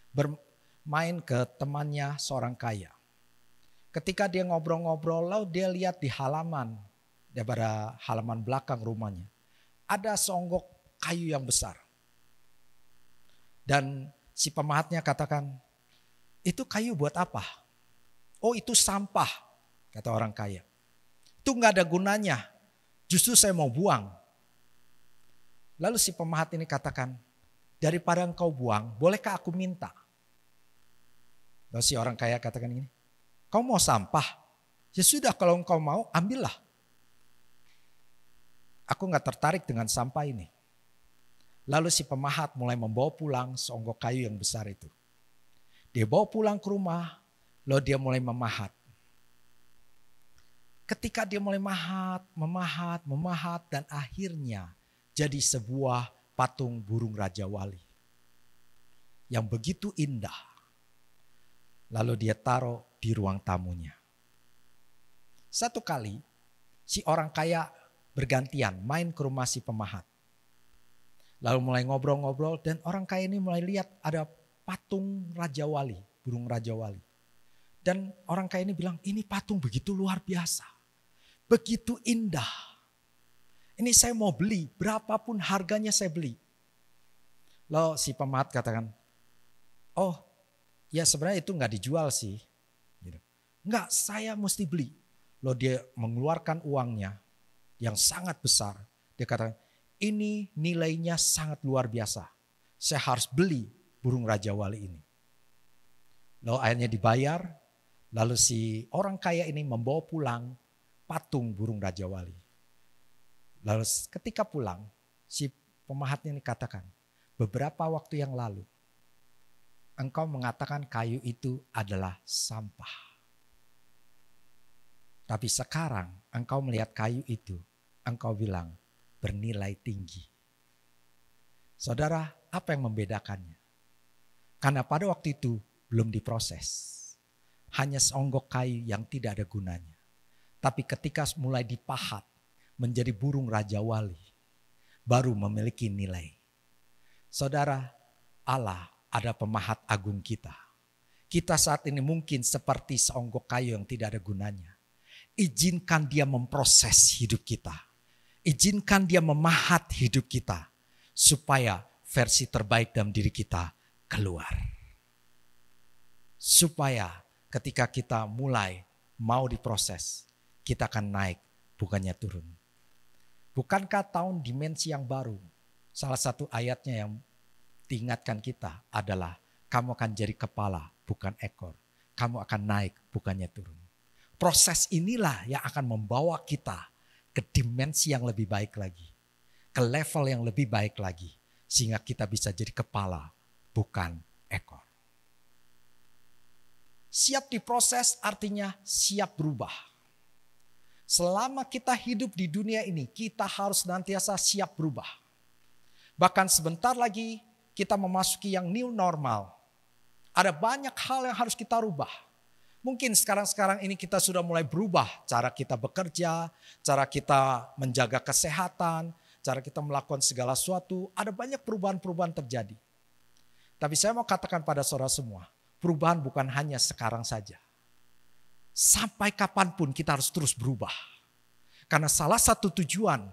[SPEAKER 4] bermain ke temannya seorang kaya. Ketika dia ngobrol-ngobrol, lalu dia lihat di halaman, daripada halaman belakang rumahnya, ada seonggok kayu yang besar. Dan si pemahatnya katakan, itu kayu buat apa? Oh, itu sampah, kata orang kaya. Itu gak ada gunanya, justru saya mau buang. Lalu si pemahat ini katakan, daripada engkau buang, bolehkah aku minta? Lalu si orang kaya katakan ini, kau mau sampah? Ya sudah, kalau engkau mau, ambillah. Aku gak tertarik dengan sampah ini. Lalu si pemahat mulai membawa pulang seonggok kayu yang besar itu. Dia bawa pulang ke rumah, lalu dia mulai memahat. Ketika dia mulai memahat, dan akhirnya jadi sebuah patung burung Raja Wali. Yang begitu indah. Lalu dia taruh di ruang tamunya. Satu kali si orang kaya bergantian main ke rumah si pemahat. Lalu mulai ngobrol-ngobrol dan orang kaya ini mulai lihat ada patung Raja Wali, burung Raja Wali. Dan orang kaya ini bilang, ini patung begitu luar biasa. Begitu indah. Ini saya mau beli, berapapun harganya saya beli. Lalu si pemahat katakan, oh ya sebenarnya itu gak dijual sih. Enggak, saya mesti beli. Lalu dia mengeluarkan uangnya yang sangat besar. Dia katakan, ini nilainya sangat luar biasa. Saya harus beli burung Raja Wali ini. Lalu akhirnya dibayar. Lalu si orang kaya ini membawa pulang patung burung Raja Wali. Lalu ketika pulang, si pemahatnya ini katakan, beberapa waktu yang lalu, engkau mengatakan kayu itu adalah sampah. Tapi sekarang engkau melihat kayu itu, engkau bilang bernilai tinggi. Saudara, apa yang membedakannya? Karena pada waktu itu belum diproses. Hanya seonggok kayu yang tidak ada gunanya. Tapi ketika mulai dipahat menjadi burung Raja Wali, baru memiliki nilai. Saudara, Allah ada pemahat agung kita. Kita saat ini mungkin seperti seonggok kayu yang tidak ada gunanya. Izinkan dia memproses hidup kita. Izinkan dia memahat hidup kita. Supaya versi terbaik dalam diri kita keluar. Supaya ketika kita mulai mau diproses, kita akan naik bukannya turun. Bukankah tahun dimensi yang baru? Salah satu ayatnya yang diingatkan kita adalah kamu akan jadi kepala bukan ekor. Kamu akan naik bukannya turun. Proses inilah yang akan membawa kita ke dimensi yang lebih baik lagi. Ke level yang lebih baik lagi. Sehingga kita bisa jadi kepala bukan ekor. Siap diproses artinya siap berubah. Selama kita hidup di dunia ini, kita harus senantiasa siap berubah. Bahkan sebentar lagi kita memasuki yang new normal. Ada banyak hal yang harus kita rubah. Mungkin sekarang ini kita sudah mulai berubah. Cara kita bekerja, cara kita menjaga kesehatan, cara kita melakukan segala sesuatu. Ada banyak perubahan-perubahan terjadi. Tapi saya mau katakan pada saudara semua, perubahan bukan hanya sekarang saja. Sampai kapanpun kita harus terus berubah. Karena salah satu tujuan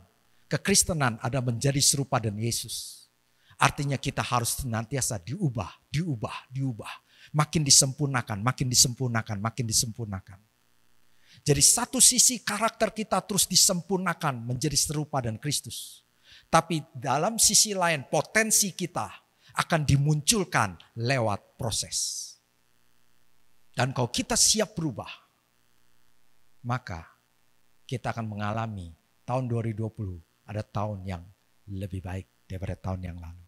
[SPEAKER 4] kekristenan ada menjadi serupa dengan Yesus. Artinya kita harus senantiasa diubah. Makin disempurnakan. Jadi satu sisi karakter kita terus disempurnakan menjadi serupa dengan Kristus. Tapi dalam sisi lain potensi kita akan dimunculkan lewat proses. Dan kalau kita siap berubah, maka kita akan mengalami tahun 2020 ada tahun yang lebih baik daripada tahun yang lalu.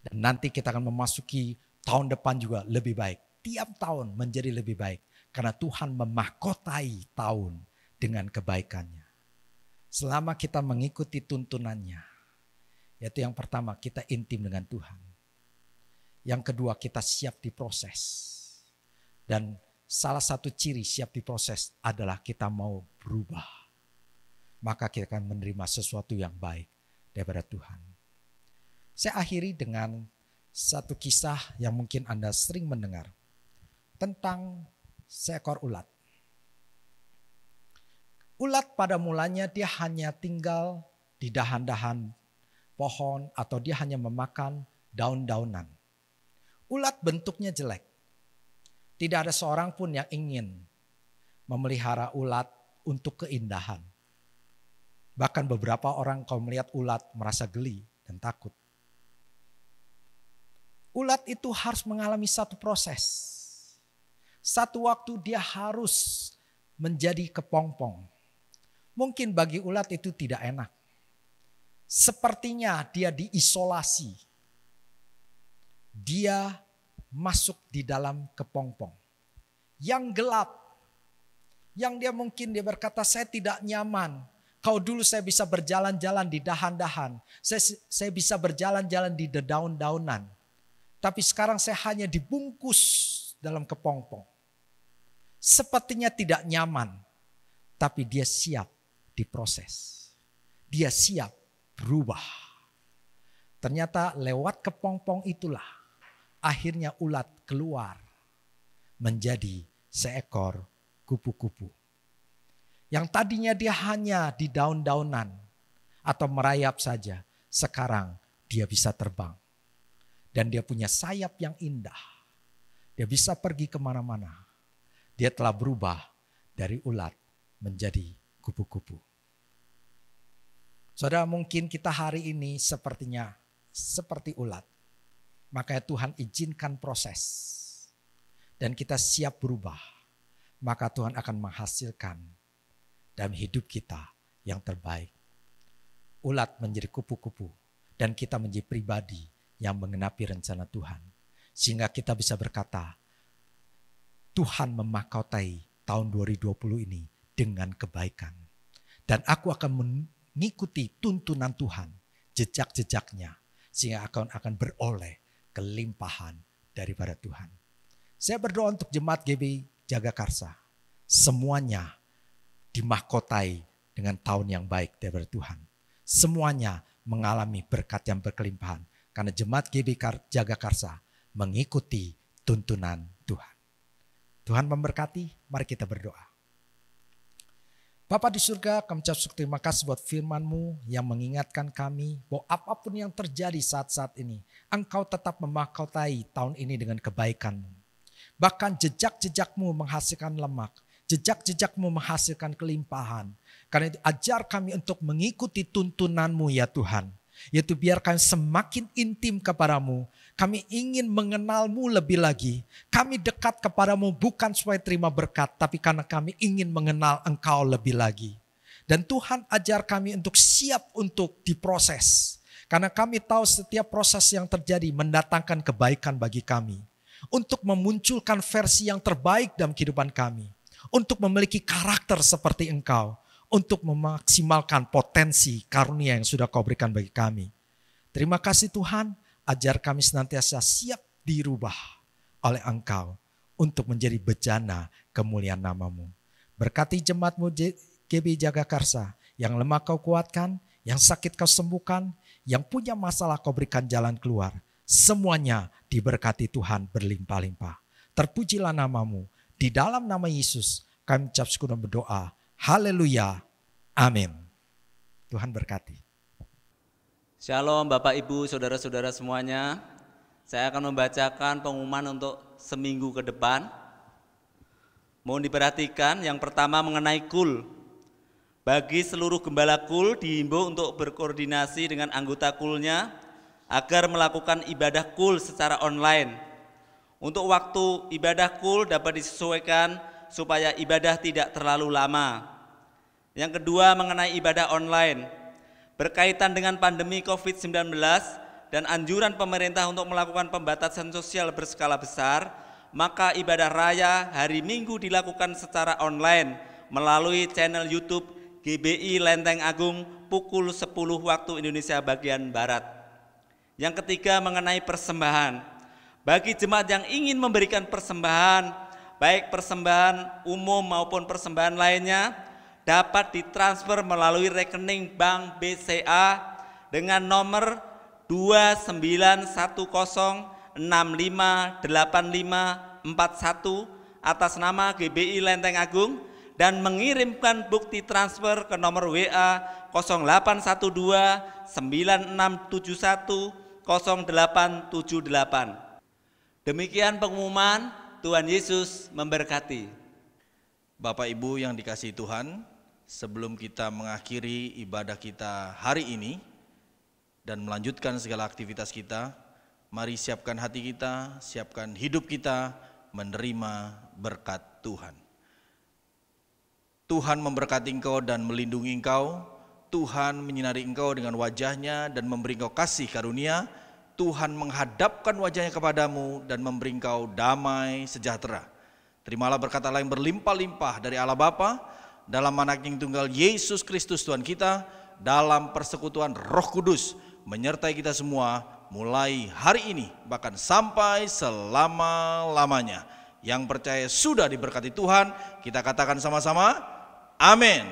[SPEAKER 4] Dan nanti kita akan memasuki tahun depan juga lebih baik. Tiap tahun menjadi lebih baik. Karena Tuhan memahkotai tahun dengan kebaikannya. Selama kita mengikuti tuntunannya. Yaitu yang pertama kita intim dengan Tuhan. Yang kedua kita siap diproses. Dan salah satu ciri siap diproses adalah kita mau berubah. Maka kita akan menerima sesuatu yang baik daripada Tuhan. Saya akhiri dengan satu kisah yang mungkin Anda sering mendengar. Tentang seekor ulat. Ulat pada mulanya dia hanya tinggal di dahan-dahan pohon atau dia hanya memakan daun-daunan. Ulat bentuknya jelek. Tidak ada seorang pun yang ingin memelihara ulat untuk keindahan. Bahkan beberapa orang kalau melihat ulat merasa geli dan takut. Ulat itu harus mengalami satu proses. Satu waktu dia harus menjadi kepompong. Mungkin bagi ulat itu tidak enak. Sepertinya dia diisolasi. Dia masuk di dalam kepompong. Yang gelap. Yang dia mungkin dia berkata saya tidak nyaman. Kalau dulu saya bisa berjalan-jalan di dahan-dahan. Saya bisa berjalan-jalan di daun-daunan. Tapi sekarang saya hanya dibungkus dalam kepompong. Sepertinya tidak nyaman. Tapi dia siap diproses. Dia siap berubah. Ternyata lewat kepompong itulah akhirnya ulat keluar menjadi seekor kupu-kupu. Yang tadinya dia hanya di daun-daunan atau merayap saja. Sekarang dia bisa terbang. Dan dia punya sayap yang indah. Dia bisa pergi kemana-mana. Dia telah berubah dari ulat menjadi kupu-kupu. Saudara, mungkin kita hari ini sepertinya seperti ulat. Makanya Tuhan izinkan proses. Dan kita siap berubah. Maka Tuhan akan menghasilkan dalam hidup kita yang terbaik. Ulat menjadi kupu-kupu. Dan kita menjadi pribadi yang mengenapi rencana Tuhan. Sehingga kita bisa berkata, Tuhan memahkotai tahun 2020 ini dengan kebaikan. Dan aku akan mengikuti tuntunan Tuhan, jejak-jejaknya. Sehingga akan beroleh kelimpahan daripada Tuhan. Saya berdoa untuk jemaat GB Jagakarsa. Semuanya dimahkotai dengan tahun yang baik dari Tuhan. Semuanya mengalami berkat yang berkelimpahan. Karena jemaat GB Jagakarsa mengikuti tuntunan Tuhan. Tuhan memberkati, mari kita berdoa. Bapa di surga, kami ucap syukur terima kasih buat firman-Mu yang mengingatkan kami bahwa apapun yang terjadi saat-saat ini, Engkau tetap memahkotai tahun ini dengan kebaikan-Mu. Bahkan jejak-jejak-Mu menghasilkan lemak, jejak-jejak-Mu menghasilkan kelimpahan. Karena itu ajar kami untuk mengikuti tuntunan-Mu ya Tuhan. Yaitu biar kami semakin intim kepadamu. Kami ingin mengenal-Mu lebih lagi. Kami dekat kepadamu bukan supaya terima berkat, tapi karena kami ingin mengenal Engkau lebih lagi. Dan Tuhan ajar kami untuk siap untuk diproses. Karena kami tahu setiap proses yang terjadi mendatangkan kebaikan bagi kami. Untuk memunculkan versi yang terbaik dalam kehidupan kami. Untuk memiliki karakter seperti Engkau. Untuk memaksimalkan potensi karunia yang sudah Kau berikan bagi kami. Terima kasih Tuhan, ajar kami senantiasa siap dirubah oleh Engkau untuk menjadi bejana kemuliaan nama-Mu. Berkati jemaat-Mu GB Jagakarsa, yang lemah Kau kuatkan, yang sakit Kau sembuhkan, yang punya masalah Kau berikan jalan keluar. Semuanya diberkati Tuhan berlimpah-limpah. Terpujilah nama-Mu, di dalam nama Yesus kami ucap syukur dan berdoa. Haleluya. Amin. Tuhan berkati.
[SPEAKER 2] Shalom Bapak Ibu, saudara-saudara semuanya. Saya akan membacakan pengumuman untuk seminggu ke depan. Mohon diperhatikan, yang pertama mengenai KUL. Bagi seluruh gembala KUL dihimbau untuk berkoordinasi dengan anggota KUL-nya agar melakukan ibadah KUL secara online. Untuk waktu ibadah KUL dapat disesuaikan supaya ibadah tidak terlalu lama. Yang kedua mengenai ibadah online. Berkaitan dengan pandemi COVID-19 dan anjuran pemerintah untuk melakukan pembatasan sosial berskala besar, maka ibadah raya hari Minggu dilakukan secara online melalui channel YouTube GBI Lenteng Agung pukul 10 waktu Indonesia bagian Barat. Yang ketiga mengenai persembahan. Bagi jemaat yang ingin memberikan persembahan, baik persembahan umum maupun persembahan lainnya, dapat ditransfer melalui rekening Bank BCA dengan nomor 2910658541 atas nama GBI Lenteng Agung dan mengirimkan bukti transfer ke nomor WA 081296710878. Demikian pengumuman. Tuhan Yesus memberkati.
[SPEAKER 5] Bapak Ibu yang dikasihi Tuhan, sebelum kita mengakhiri ibadah kita hari ini dan melanjutkan segala aktivitas kita, mari siapkan hati kita, siapkan hidup kita menerima berkat Tuhan. Tuhan memberkati engkau dan melindungi engkau. Tuhan menyinari engkau dengan wajahnya dan memberi engkau kasih karunia. Tuhan menghadapkan wajahnya kepadamu dan memberi engkau damai sejahtera. Terimalah berkat Allah yang berlimpah-limpah dari Allah Bapa, dalam Anak-Nya yang tunggal Yesus Kristus Tuhan kita, dalam persekutuan Roh Kudus, menyertai kita semua mulai hari ini, bahkan sampai selama-lamanya. Yang percaya sudah diberkati Tuhan, kita katakan sama-sama, amin.